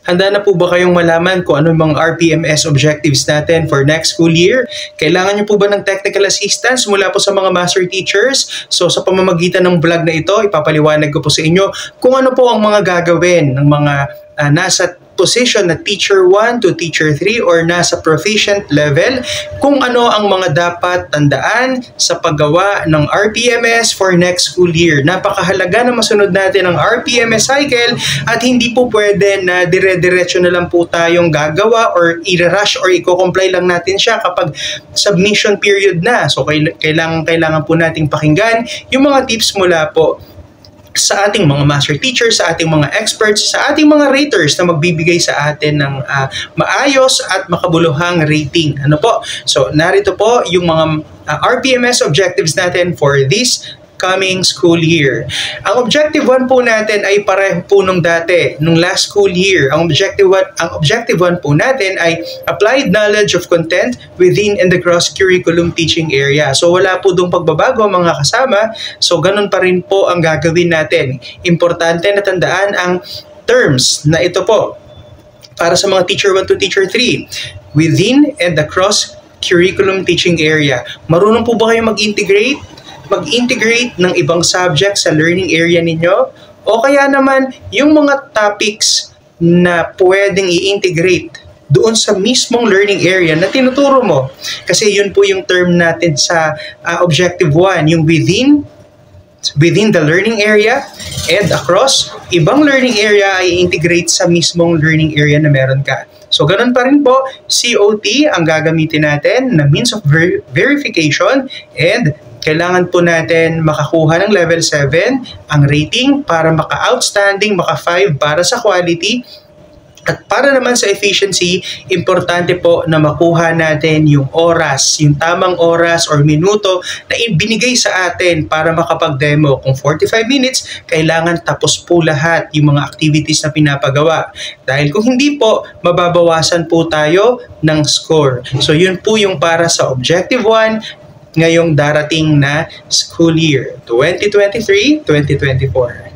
Handa na po ba kayong malaman kung ano yung mga RPMS objectives natin for next school year? Kailangan nyo po ba ng technical assistance mula po sa mga master teachers? So sa pamamagitan ng vlog na ito, ipapaliwanag ko po sa inyo kung ano po ang mga gagawin ng mga nasa position na teacher 1 to teacher 3 or nasa proficient level, kung ano ang mga dapat tandaan sa paggawa ng RPMS for next school year. Napakahalaga na masunod natin ang RPMS cycle at hindi po pwede na dire-diretso na lang po tayong gagawa or i-rush or i-comply lang natin siya kapag submission period na. So kailangan po nating pakinggan yung mga tips mula po sa ating mga master teachers, sa ating mga experts, sa ating mga raters na magbibigay sa atin ng maayos at makabuluhang rating. Ano po? So, narito po yung mga RPMS objectives natin for this coming school year. Ang objective 1 po natin ay pareho po nung dati, nung last school year. Ang objective 1 po natin ay applied knowledge of content within and across curriculum teaching area. So wala po dong pagbabago mga kasama. So ganun pa rin po ang gagawin natin. Importante na tandaan ang terms na ito po para sa mga teacher 1 to teacher 3. Within and across curriculum teaching area. Marunong po ba kayo mag-integrate ng ibang subjects sa learning area ninyo? O kaya naman, yung mga topics na pwedeng i-integrate doon sa mismong learning area na tinuturo mo. Kasi yun po yung term natin sa objective 1, yung within the learning area and across ibang learning area ay integrate sa mismong learning area na meron ka. So, ganun pa rin po, COT ang gagamitin natin na means of verification, and kailangan po natin makakuha ng level 7 ang rating para maka-outstanding, maka-5 para sa quality. At para naman sa efficiency, importante po na makuha natin yung oras, yung tamang oras or minuto na ibinigay sa atin para makapag-demo. Kung 45 minutes, kailangan tapos po lahat yung mga activities na pinapagawa. Dahil kung hindi po, mababawasan po tayo ng score. So yun po yung para sa Objective 1 ngayong darating na school year, 2023-2024.